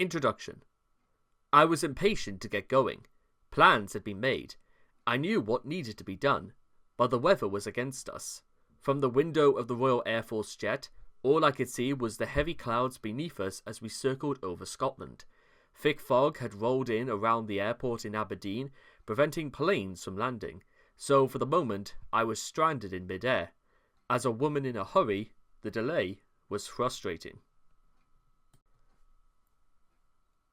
Introduction. I was impatient to get going. Plans had been made. I knew what needed to be done, but the weather was against us. From the window of the Royal Air Force jet, all I could see was the heavy clouds beneath us as we circled over Scotland. Thick fog had rolled in around the airport in Aberdeen, preventing planes from landing, so for the moment I was stranded in mid-air. As a woman in a hurry, the delay was frustrating.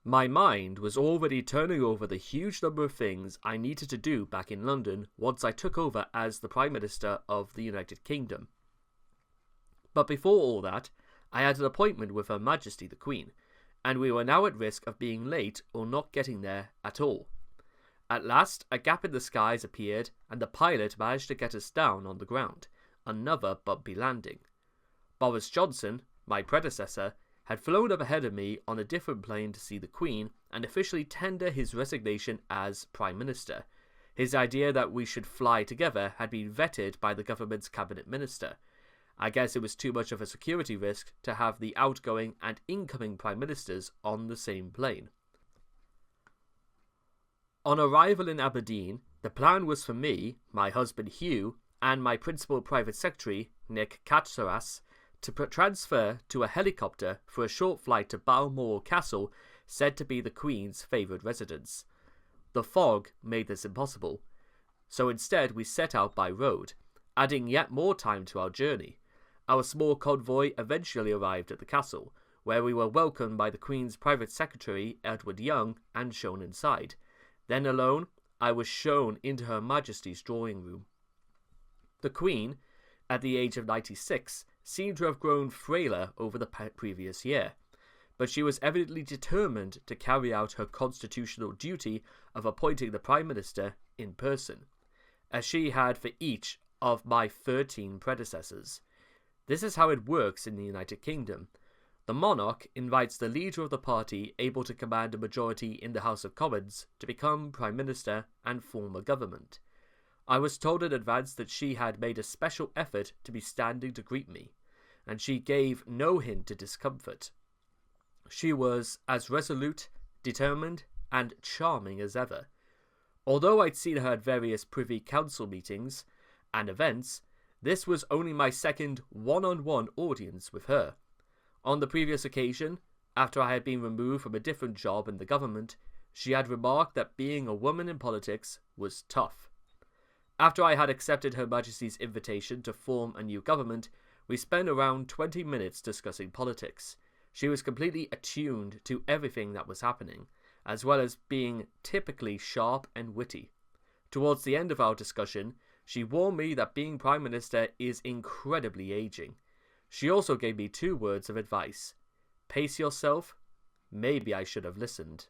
My mind was already turning over the huge number of things I needed to do back in London once I took over as the Prime Minister of the United Kingdom. But before all that, I had an appointment with Her Majesty the Queen, and we were now at risk of being late or not getting there at all. At last, a gap in the skies appeared, and the pilot managed to get us down on the ground. Another bumpy landing. Boris Johnson, my predecessor, had flown up ahead of me on a different plane to see the Queen and officially tender his resignation as Prime Minister. His idea that we should fly together had been vetted by the government's cabinet minister. I guess it was too much of a security risk to have the outgoing and incoming Prime Ministers on the same plane. On arrival in Aberdeen, the plan was for me, my husband Hugh, and my principal private secretary, Nick Katsaras, to transfer to a helicopter for a short flight to Balmoral Castle, said to be the Queen's favourite residence. The fog made this impossible, so instead we set out by road, adding yet more time to our journey. Our small convoy eventually arrived at the castle, where we were welcomed by the Queen's private secretary, Edward Young, and shown inside. Then alone, I was shown into Her Majesty's drawing room. The Queen, at the age of 96, seemed to have grown frailer over the previous year, but she was evidently determined to carry out her constitutional duty of appointing the Prime Minister in person, as she had for each of my 13 predecessors. This is how it works in the United Kingdom. The monarch invites the leader of the party able to command a majority in the House of Commons to become Prime Minister and form a government. I was told in advance that she had made a special effort to be standing to greet me, and she gave no hint of discomfort. She was as resolute, determined, and charming as ever. Although I'd seen her at various Privy Council meetings and events, this was only my second one-on-one audience with her. On the previous occasion, after I had been removed from a different job in the government, she had remarked that being a woman in politics was tough. After I had accepted Her Majesty's invitation to form a new government, we spent around 20 minutes discussing politics. She was completely attuned to everything that was happening, as well as being typically sharp and witty. Towards the end of our discussion, she warned me that being Prime Minister is incredibly aging. She also gave me 2 words of advice. Pace yourself. Maybe I should have listened.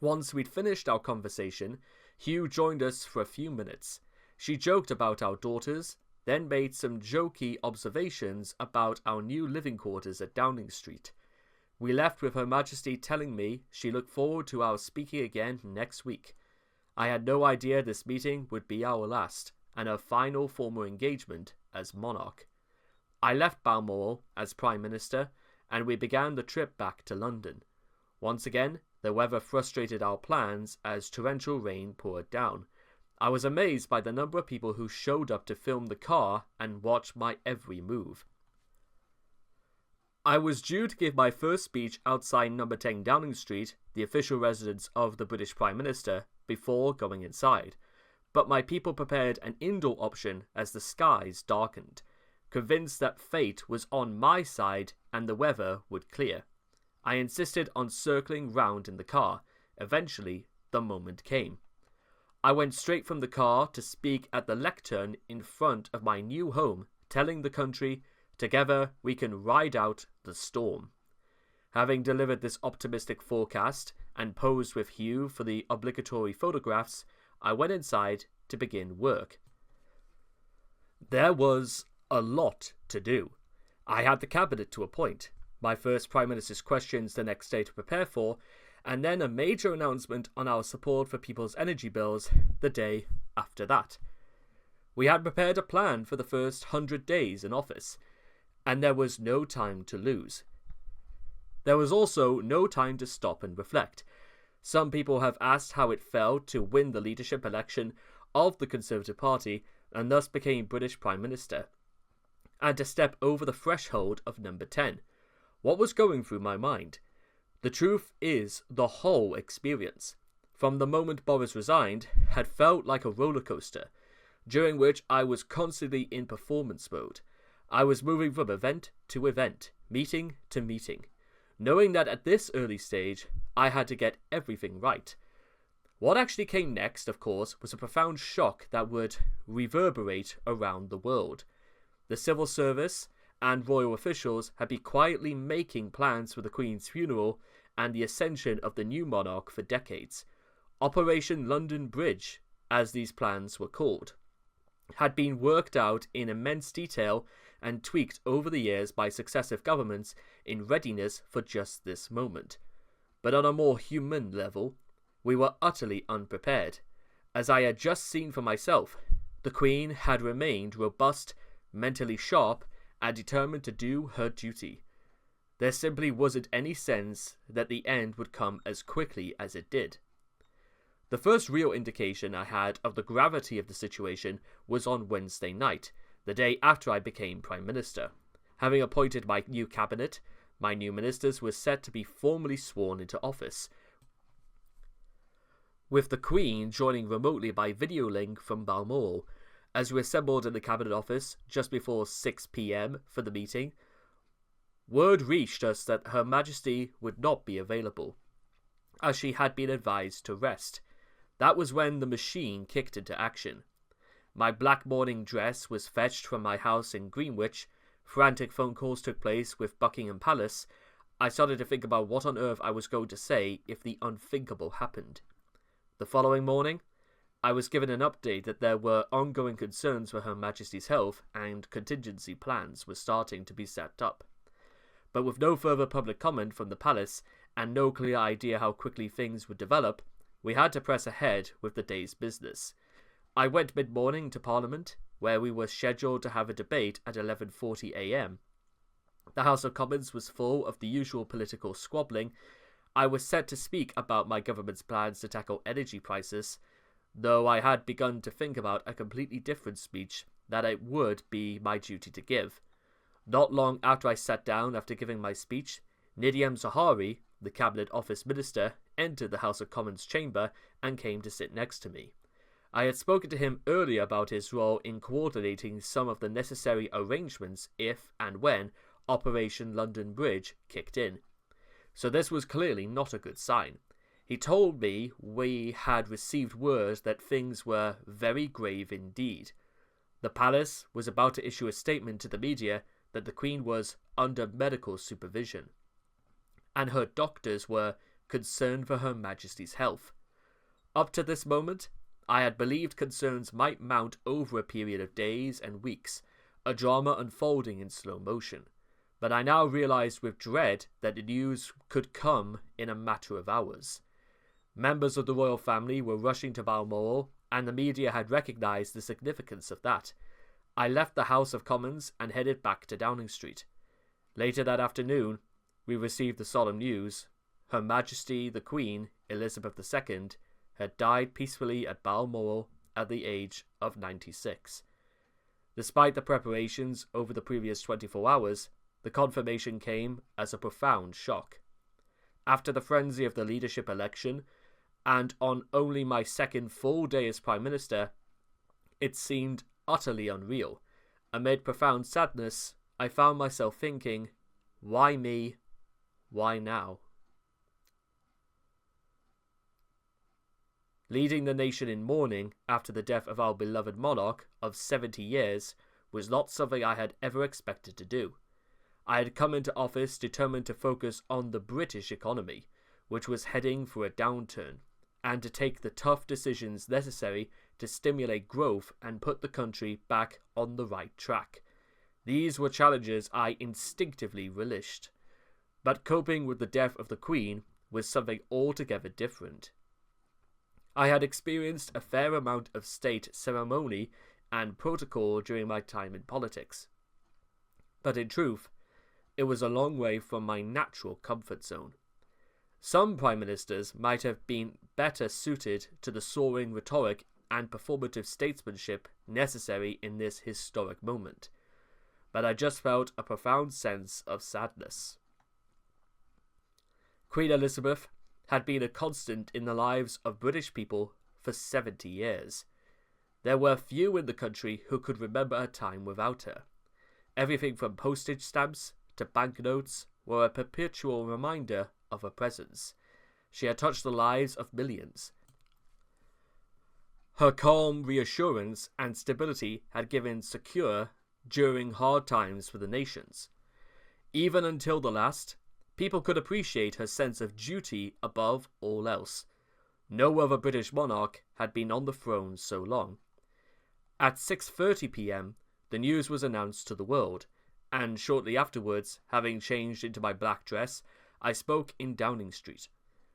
Once we'd finished our conversation, Hugh joined us for a few minutes. She joked about our daughters, then made some jokey observations about our new living quarters at Downing Street. We left with Her Majesty telling me she looked forward to our speaking again next week. I had no idea this meeting would be our last, and her final formal engagement as monarch. I left Balmoral as Prime Minister, and we began the trip back to London. Once again, the weather frustrated our plans as torrential rain poured down. I was amazed by the number of people who showed up to film the car and watch my every move. I was due to give my first speech outside number 10 Downing Street, the official residence of the British Prime Minister, before going inside, but my people prepared an indoor option as the skies darkened, convinced that fate was on my side and the weather would clear. I insisted on circling round in the car. Eventually, the moment came. I went straight from the car to speak at the lectern in front of my new home, telling the country, together we can ride out the storm. Having delivered this optimistic forecast and posed with Hugh for the obligatory photographs, I went inside to begin work. There was a lot to do. I had the cabinet to appoint, my first Prime Minister's questions the next day to prepare for, and then a major announcement on our support for people's energy bills the day after that. We had prepared a plan for the first 100 days in office, and there was no time to lose. There was also no time to stop and reflect. Some people have asked how it felt to win the leadership election of the Conservative Party and thus became British Prime Minister, and to step over the threshold of number 10. What was going through my mind? The truth is, the whole experience, from the moment Boris resigned, had felt like a roller coaster, during which I was constantly in performance mode. I was moving from event to event, meeting to meeting, knowing that at this early stage, I had to get everything right. What actually came next, of course, was a profound shock that would reverberate around the world. The civil service and royal officials had been quietly making plans for the Queen's funeral and the ascension of the new monarch for decades. Operation London Bridge, as these plans were called, had been worked out in immense detail and tweaked over the years by successive governments in readiness for just this moment. But on a more human level, we were utterly unprepared. As I had just seen for myself, the Queen had remained robust, mentally sharp, and determined to do her duty. There simply wasn't any sense that the end would come as quickly as it did. The first real indication I had of the gravity of the situation was on Wednesday night, the day after I became Prime Minister. Having appointed my new cabinet, my new ministers were set to be formally sworn into office, with the Queen joining remotely by video link from Balmoral. As we assembled in the Cabinet Office just before 6 p.m. for the meeting, word reached us that Her Majesty would not be available, as she had been advised to rest. That was when the machine kicked into action. My black morning dress was fetched from my house in Greenwich, frantic phone calls took place with Buckingham Palace. I started to think about what on earth I was going to say if the unthinkable happened. The following morning, I was given an update that there were ongoing concerns for Her Majesty's health and contingency plans were starting to be set up. But with no further public comment from the palace and no clear idea how quickly things would develop, we had to press ahead with the day's business. I went mid-morning to Parliament, where we were scheduled to have a debate at 11:40 a.m. The House of Commons was full of the usual political squabbling. I was set to speak about my government's plans to tackle energy prices, though I had begun to think about a completely different speech that it would be my duty to give. Not long after I sat down after giving my speech, Nidyam Zahari, the Cabinet Office Minister, entered the House of Commons chamber and came to sit next to me. I had spoken to him earlier about his role in coordinating some of the necessary arrangements if and when Operation London Bridge kicked in. So this was clearly not a good sign. He told me we had received word that things were very grave indeed. The palace was about to issue a statement to the media that the Queen was under medical supervision, and her doctors were concerned for Her Majesty's health. Up to this moment, I had believed concerns might mount over a period of days and weeks, a drama unfolding in slow motion. But I now realized with dread that the news could come in a matter of hours. Members of the royal family were rushing to Balmoral, and the media had recognized the significance of that. I left the House of Commons and headed back to Downing Street. Later that afternoon, we received the solemn news. Her Majesty the Queen, Elizabeth II, had died peacefully at Balmoral at the age of 96. Despite the preparations over the previous 24 hours, the confirmation came as a profound shock. After the frenzy of the leadership election, and on only my second full day as Prime Minister, it seemed utterly unreal. Amid profound sadness, I found myself thinking, why me? Why now? Leading the nation in mourning after the death of our beloved monarch of 70 years was not something I had ever expected to do. I had come into office determined to focus on the British economy, which was heading for a downturn, and to take the tough decisions necessary to stimulate growth and put the country back on the right track. These were challenges I instinctively relished. But coping with the death of the Queen was something altogether different. I had experienced a fair amount of state ceremony and protocol during my time in politics. But in truth, it was a long way from my natural comfort zone. Some prime ministers might have been better suited to the soaring rhetoric and performative statesmanship necessary in this historic moment, but I just felt a profound sense of sadness. Queen Elizabeth had been a constant in the lives of British people for 70 years. There were few in the country who could remember a time without her. Everything from postage stamps to banknotes were a perpetual reminder of her presence. She had touched the lives of millions. Her calm reassurance and stability had given secure during hard times for the nations. Even until the last, people could appreciate her sense of duty above all else. No other British monarch had been on the throne so long. At 6:30 p.m, the news was announced to the world, and shortly afterwards, having changed into my black dress, I spoke in Downing Street.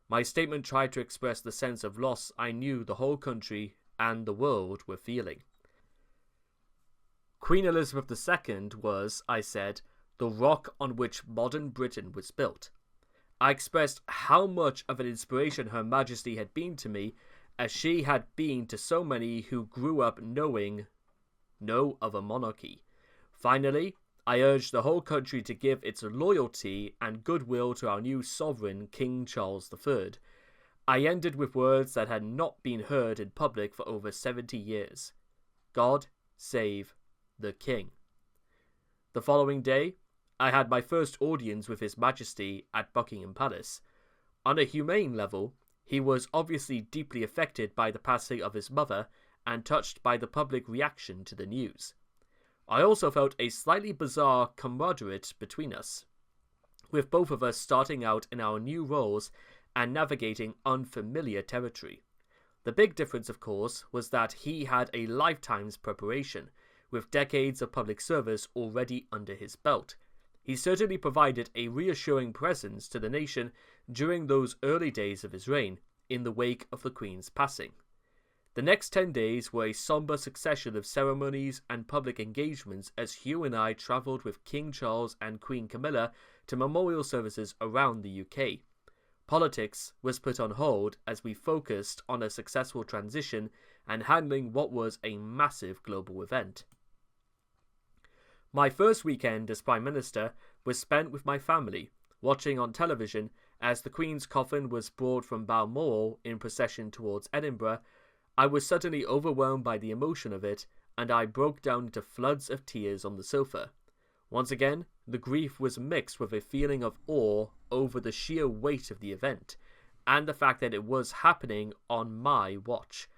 My statement tried to express the sense of loss I knew the whole country and the world were feeling. Queen Elizabeth II was, I said, the rock on which modern Britain was built. I expressed how much of an inspiration Her Majesty had been to me, as she had been to so many who grew up knowing no other monarchy. Finally, I urged the whole country to give its loyalty and goodwill to our new sovereign, King Charles III. I ended with words that had not been heard in public for over 70 years. God save the King. The following day, I had my first audience with His Majesty at Buckingham Palace. On a humane level, he was obviously deeply affected by the passing of his mother and touched by the public reaction to the news. I also felt a slightly bizarre camaraderie between us, with both of us starting out in our new roles and navigating unfamiliar territory. The big difference, of course, was that he had a lifetime's preparation, with decades of public service already under his belt. He certainly provided a reassuring presence to the nation during those early days of his reign, in the wake of the Queen's passing. The next 10 days were a somber succession of ceremonies and public engagements as Hugh and I travelled with King Charles and Queen Camilla to memorial services around the UK. Politics was put on hold as we focused on a successful transition and handling what was a massive global event. My first weekend as Prime Minister was spent with my family, watching on television as the Queen's coffin was brought from Balmoral in procession towards Edinburgh. I was suddenly overwhelmed by the emotion of it, and I broke down into floods of tears on the sofa. Once again, the grief was mixed with a feeling of awe over the sheer weight of the event, and the fact that it was happening on my watch.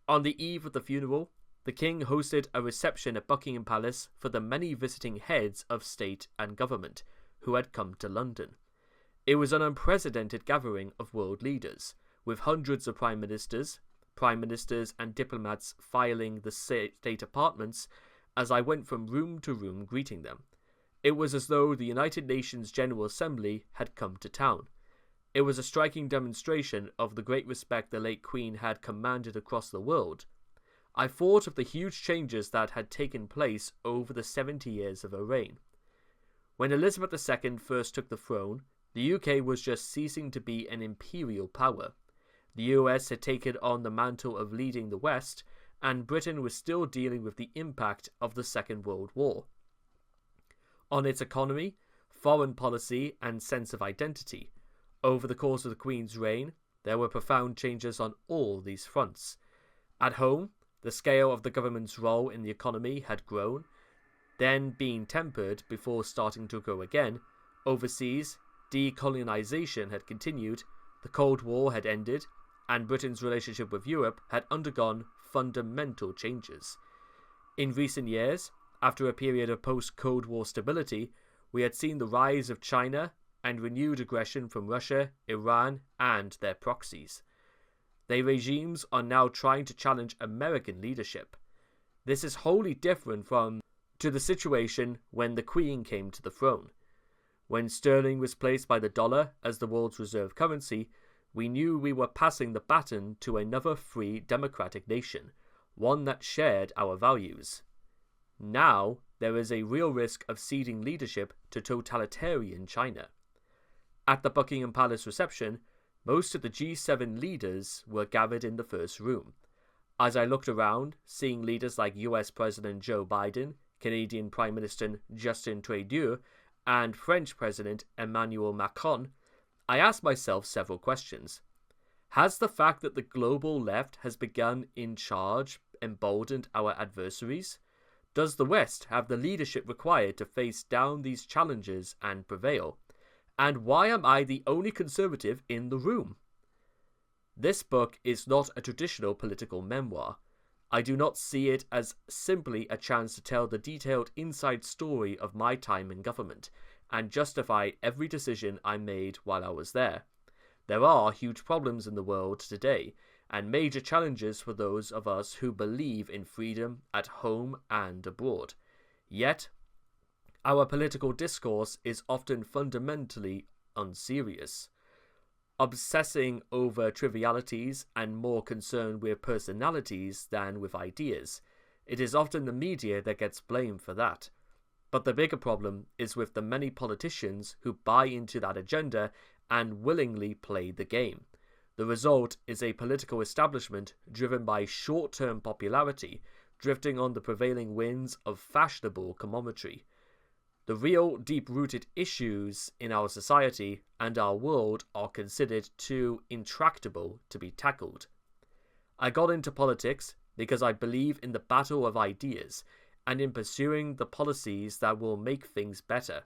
On the eve of the funeral, the King hosted a reception at Buckingham Palace for the many visiting heads of state and government who had come to London. It was an unprecedented gathering of world leaders, with hundreds of prime ministers and diplomats filing the state apartments as I went from room to room greeting them. It was as though the United Nations General Assembly had come to town. It was a striking demonstration of the great respect the late Queen had commanded across the world. I thought of the huge changes that had taken place over the 70 years of her reign. When Elizabeth II first took the throne, the UK was just ceasing to be an imperial power. The US had taken on the mantle of leading the West, and Britain was still dealing with the impact of the Second World War on its economy, foreign policy, and sense of identity. Over the course of the Queen's reign, there were profound changes on all these fronts. At home, the scale of the government's role in the economy had grown, then been tempered before starting to grow again. Overseas, decolonization had continued, the Cold War had ended, and Britain's relationship with Europe had undergone fundamental changes. In recent years, after a period of post-Cold War stability, we had seen the rise of China and renewed aggression from Russia, Iran, and their proxies. Their regimes are now trying to challenge American leadership. This is wholly different to the situation when the Queen came to the throne. When sterling was placed by the dollar as the world's reserve currency, we knew we were passing the baton to another free democratic nation, one that shared our values. Now, there is a real risk of ceding leadership to totalitarian China. At the Buckingham Palace reception, most of the G7 leaders were gathered in the first room. As I looked around, seeing leaders like US President Joe Biden, Canadian Prime Minister Justin Trudeau, and French President Emmanuel Macron, I asked myself several questions. Has the fact that the global left has begun in charge emboldened our adversaries? Does the West have the leadership required to face down these challenges and prevail? And why am I the only conservative in the room? This book is not a traditional political memoir. I do not see it as simply a chance to tell the detailed inside story of my time in government and justify every decision I made while I was there. There are huge problems in the world today, and major challenges for those of us who believe in freedom at home and abroad. Yet, our political discourse is often fundamentally unserious, obsessing over trivialities and more concerned with personalities than with ideas. It is often the media that gets blamed for that. But the bigger problem is with the many politicians who buy into that agenda and willingly play the game. The result is a political establishment driven by short-term popularity, drifting on the prevailing winds of fashionable commentary. The real deep-rooted issues in our society and our world are considered too intractable to be tackled. I got into politics because I believe in the battle of ideas and in pursuing the policies that will make things better.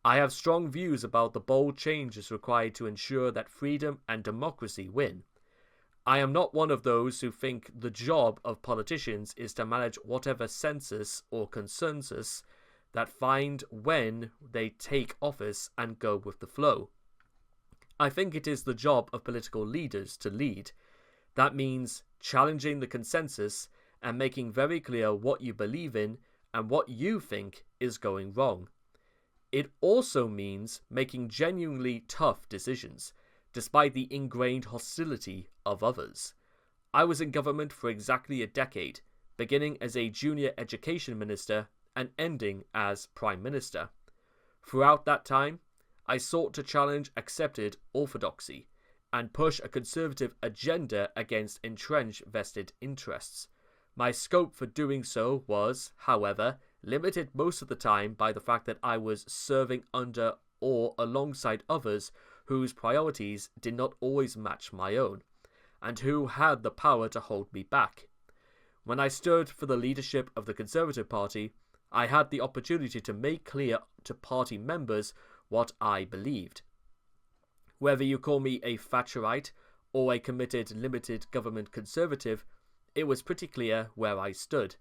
I have strong views about the bold changes required to ensure that freedom and democracy win. I am not one of those who think the job of politicians is to manage whatever census or consensus that find when they take office and go with the flow. I think it is the job of political leaders to lead. That means challenging the consensus and making very clear what you believe in and what you think is going wrong. It also means making genuinely tough decisions, despite the ingrained hostility of others. I was in government for exactly a decade, beginning as a junior education minister and ending as Prime Minister. Throughout that time, I sought to challenge accepted orthodoxy and push a conservative agenda against entrenched vested interests. My scope for doing so was, however, limited most of the time by the fact that I was serving under or alongside others whose priorities did not always match my own, and who had the power to hold me back. When I stood for the leadership of the Conservative Party, I had the opportunity to make clear to party members what I believed. Whether you call me a Thatcherite or a committed limited government conservative, it was pretty clear where I stood.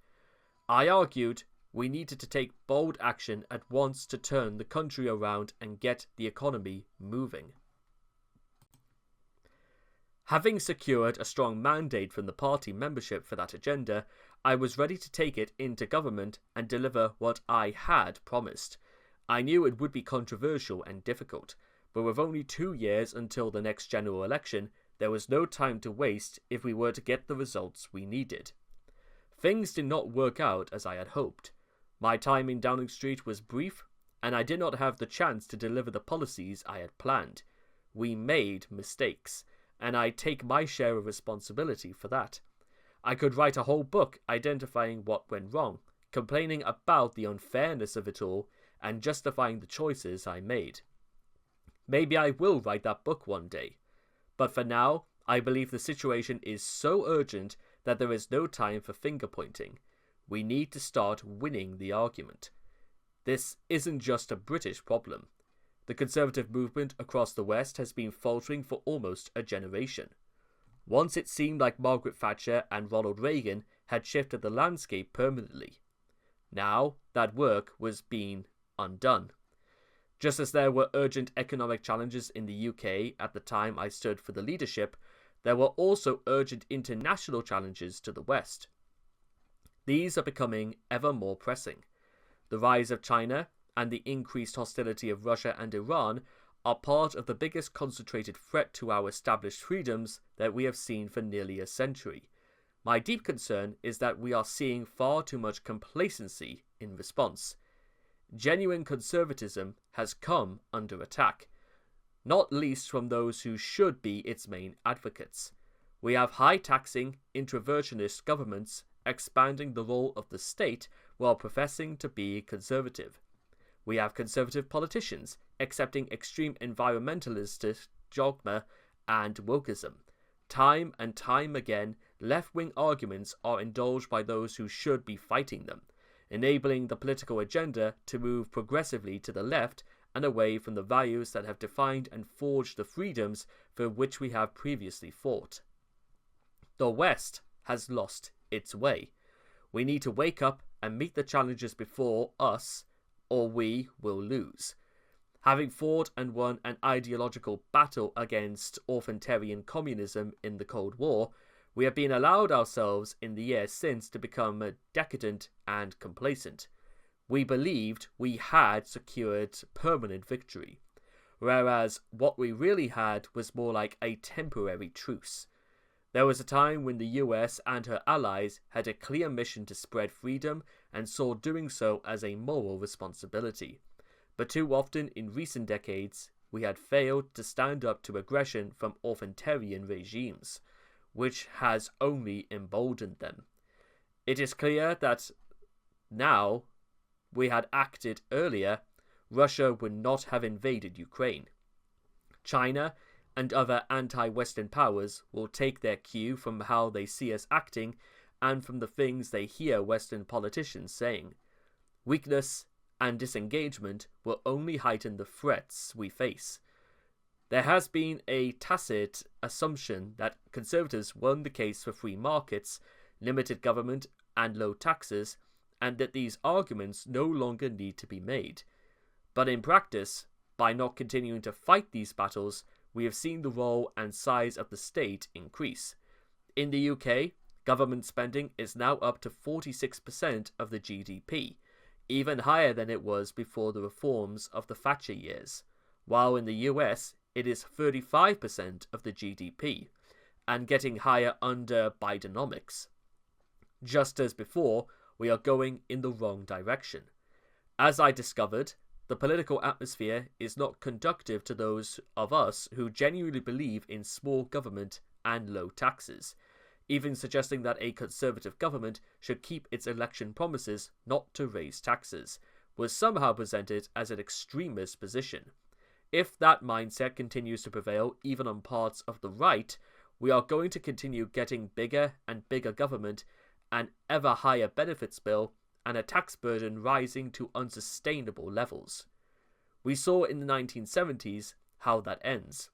I argued we needed to take bold action at once to turn the country around and get the economy moving. Having secured a strong mandate from the party membership for that agenda, I was ready to take it into government and deliver what I had promised. I knew it would be controversial and difficult, but with only 2 years until the next general election, there was no time to waste if we were to get the results we needed. Things did not work out as I had hoped. My time in Downing Street was brief, and I did not have the chance to deliver the policies I had planned. We made mistakes, and I take my share of responsibility for that. I could write a whole book identifying what went wrong, complaining about the unfairness of it all, and justifying the choices I made. Maybe I will write that book one day. But for now, I believe the situation is so urgent that there is no time for finger-pointing. We need to start winning the argument. This isn't just a British problem. The Conservative movement across the West has been faltering for almost a generation. Once it seemed like Margaret Thatcher and Ronald Reagan had shifted the landscape permanently. Now, that work was being undone. Just as there were urgent economic challenges in the UK at the time I stood for the leadership, there were also urgent international challenges to the West. These are becoming ever more pressing. The rise of China and the increased hostility of Russia and Iran are part of the biggest concentrated threat to our established freedoms that we have seen for nearly a century. My deep concern is that we are seeing far too much complacency in response. genuine conservatism has come under attack, not least from those who should be its main advocates. We have high-taxing, introversionist governments expanding the role of the state while professing to be conservative. We have conservative politicians accepting extreme environmentalist dogma and wokeism. Time and time again, left-wing arguments are indulged by those who should be fighting them, enabling the political agenda to move progressively to the left and away from the values that have defined and forged the freedoms for which we have previously fought. The West has lost its way. We need to wake up and meet the challenges before us, or we will lose. Having fought and won an ideological battle against authoritarian communism in the Cold War, we have been allowed ourselves in the years since to become decadent and complacent. We believed we had secured permanent victory, whereas what we really had was more like a temporary truce. There was a time when the US and her allies had a clear mission to spread freedom and saw doing so as a moral responsibility. But too often in recent decades, we had failed to stand up to aggression from authoritarian regimes, which has only emboldened them. It is clear that now we had acted earlier, Russia would not have invaded Ukraine. China and other anti-Western powers will take their cue from how they see us acting and from the things they hear Western politicians saying. Weakness and disengagement will only heighten the threats we face. There has been a tacit assumption that conservatives won the case for free markets, limited government, and low taxes, and that these arguments no longer need to be made. But in practice, by not continuing to fight these battles, we have seen the role and size of the state increase. In the UK, government spending is now up to 46% of the GDP, even higher than it was before the reforms of the Thatcher years, while in the US it is 35% of the GDP, and getting higher under Bidenomics. Just as before, we are going in the wrong direction. As I discovered, the political atmosphere is not conducive to those of us who genuinely believe in small government and low taxes, even suggesting that a conservative government should keep its election promises not to raise taxes, was somehow presented as an extremist position. If that mindset continues to prevail even on parts of the right, we are going to continue getting bigger and bigger government, an ever higher benefits bill, and a tax burden rising to unsustainable levels. We saw in the 1970s how that ends.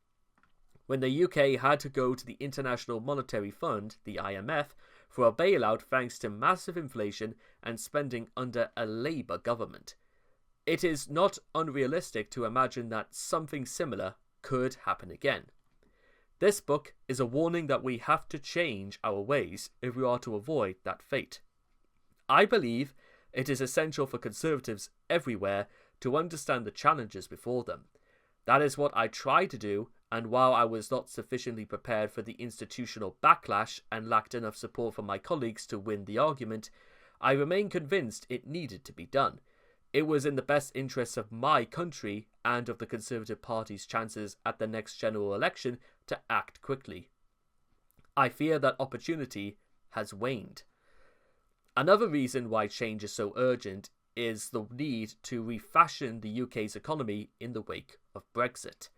When the UK had to go to the International Monetary Fund, the IMF, for a bailout thanks to massive inflation and spending under a Labour government. It is not unrealistic to imagine that something similar could happen again. This book is a warning that we have to change our ways if we are to avoid that fate. I believe it is essential for conservatives everywhere to understand the challenges before them. That is what I tried to do, and while I was not sufficiently prepared for the institutional backlash and lacked enough support from my colleagues to win the argument, I remain convinced it needed to be done. It was in the best interests of my country and of the Conservative Party's chances at the next general election to act quickly. I fear that opportunity has waned. Another reason why change is so urgent is the need to refashion the UK's economy in the wake of Brexit.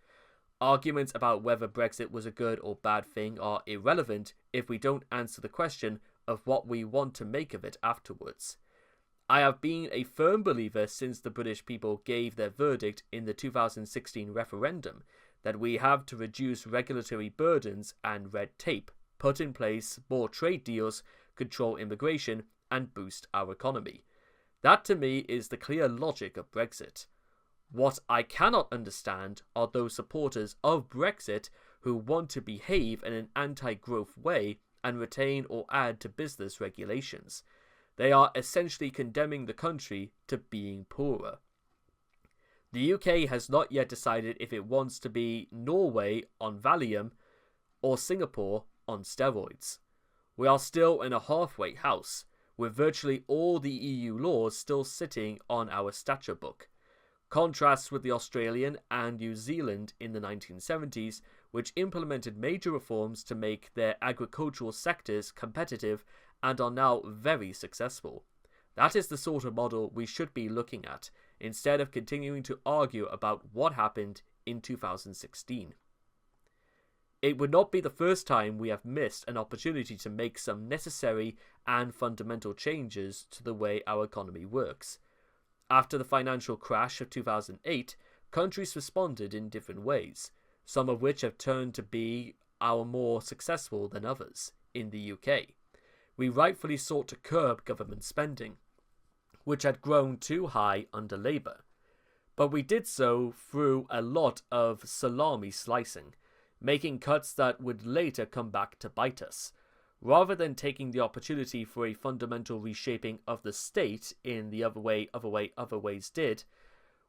Arguments about whether Brexit was a good or bad thing are irrelevant if we don't answer the question of what we want to make of it afterwards. I have been a firm believer since the British people gave their verdict in the 2016 referendum that we have to reduce regulatory burdens and red tape, put in place more trade deals, control immigration, and boost our economy. That to me is the clear logic of Brexit. What I cannot understand are those supporters of Brexit who want to behave in an anti-growth way and retain or add to business regulations. They are essentially condemning the country to being poorer. The UK has not yet decided if it wants to be Norway on Valium or Singapore on steroids. We are still in a halfway house. with virtually all the EU laws still sitting on our statute book. Contrasts with the Australian and New Zealand in the 1970s, which implemented major reforms to make their agricultural sectors competitive and are now very successful. That is the sort of model we should be looking at, instead of continuing to argue about what happened in 2016. It would not be the first time we have missed an opportunity to make some necessary and fundamental changes to the way our economy works. After the financial crash of 2008, countries responded in different ways, some of which have turned to be our more successful than others. In the UK, we rightfully sought to curb government spending, which had grown too high under Labour. But we did so through a lot of salami slicing, making cuts that would later come back to bite us, rather than taking the opportunity for a fundamental reshaping of the state in the other ways did.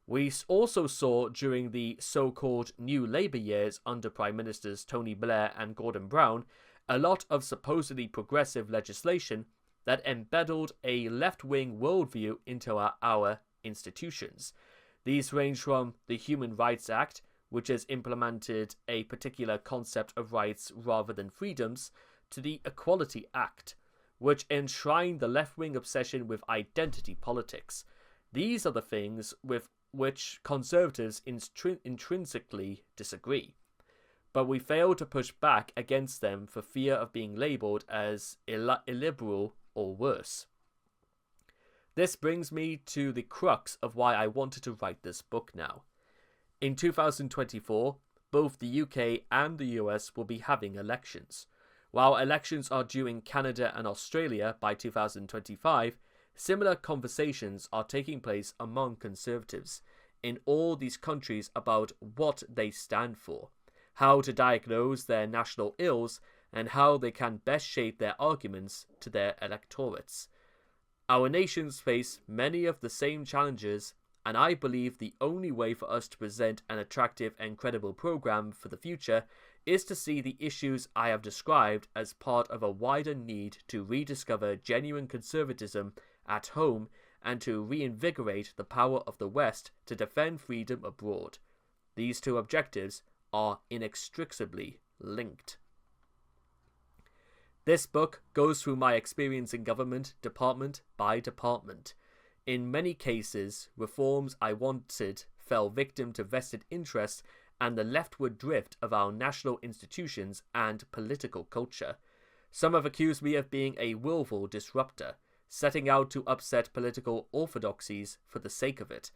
We also saw during the so-called New Labour years under Prime Ministers Tony Blair and Gordon Brown a lot of supposedly progressive legislation that embedded a left-wing worldview into our institutions. These range from the Human Rights Act, which has implemented a particular concept of rights rather than freedoms, to the Equality Act, which enshrined the left-wing obsession with identity politics. These are the things with which conservatives intrinsically disagree, but we fail to push back against them for fear of being labelled as illiberal or worse. This brings me to the crux of why I wanted to write this book now. In 2024, both the UK and the US will be having elections. While elections are due in Canada and Australia by 2025, similar conversations are taking place among conservatives in all these countries about what they stand for, how to diagnose their national ills, and how they can best shape their arguments to their electorates. Our nations face many of the same challenges, and I believe the only way for us to present an attractive and credible program for the future is to see the issues I have described as part of a wider need to rediscover genuine conservatism at home and to reinvigorate the power of the West to defend freedom abroad. These two objectives are inextricably linked. This book goes through my experience in government, department by department. In many cases, reforms I wanted fell victim to vested interests and the leftward drift of our national institutions and political culture. Some have accused me of being a willful disruptor, setting out to upset political orthodoxies for the sake of it.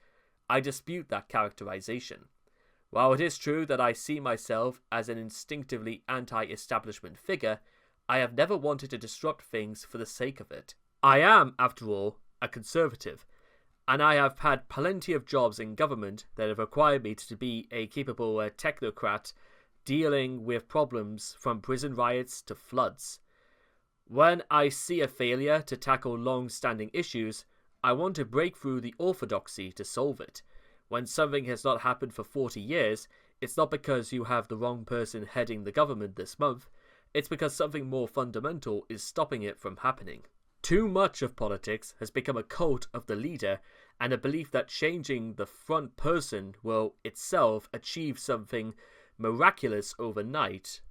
I dispute that characterization. While it is true that I see myself as an instinctively anti-establishment figure, I have never wanted to disrupt things for the sake of it. I am, after all, a conservative, and I have had plenty of jobs in government that have required me to be a capable technocrat dealing with problems from prison riots to floods. When I see a failure to tackle long-standing issues, I want to break through the orthodoxy to solve it. When something has not happened for 40 years, it's not because you have the wrong person heading the government this month, it's because something more fundamental is stopping it from happening. Too much of politics has become a cult of the leader and a belief that changing the front person will itself achieve something miraculous overnight.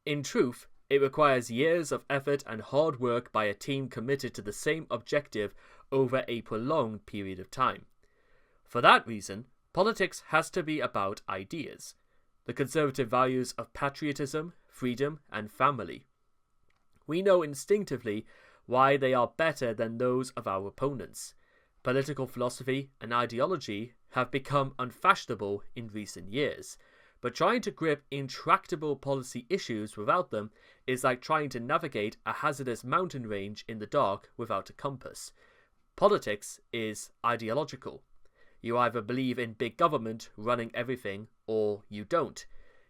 In truth, it requires years of effort and hard work by a team committed to the same objective over a prolonged period of time. For that reason, politics has to be about ideas, the conservative values of patriotism, freedom, and family. We know instinctively why they are better than those of our opponents. Political philosophy and ideology have become unfashionable in recent years, but trying to grip intractable policy issues without them is like trying to navigate a hazardous mountain range in the dark without a compass. Politics is ideological. You either believe in big government running everything, or you don't.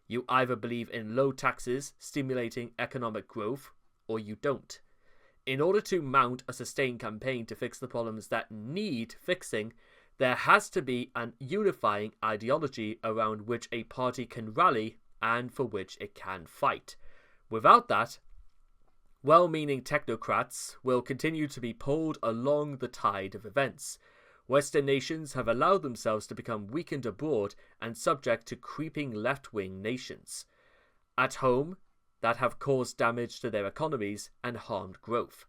You either believe in low taxes stimulating economic growth, or you don't. In order to mount a sustained campaign to fix the problems that need fixing, there has to be an unifying ideology around which a party can rally and for which it can fight. Without that, Well-meaning technocrats will continue to be pulled along the tide of events. Western nations have allowed themselves to become weakened abroad and subject to creeping left-wing nations at home that have caused damage to their economies and harmed growth.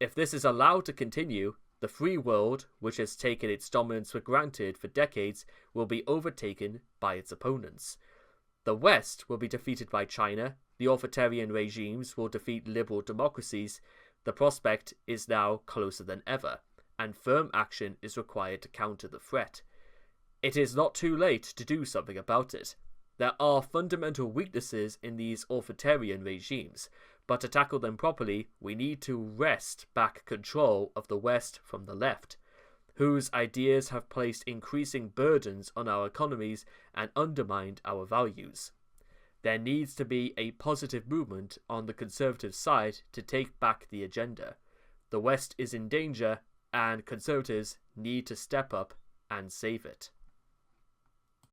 If this is allowed to continue, the free world, which has taken its dominance for granted for decades, will be overtaken by its opponents. The West will be defeated by China, the authoritarian regimes will defeat liberal democracies. The prospect is now closer than ever, and firm action is required to counter the threat. It is not too late to do something about it. There are fundamental weaknesses in these authoritarian regimes, but to tackle them properly, we need to wrest back control of the West from the left, whose ideas have placed increasing burdens on our economies and undermined our values. There needs to be a positive movement on the conservative side to take back the agenda. The West is in danger, and conservatives need to step up and save it.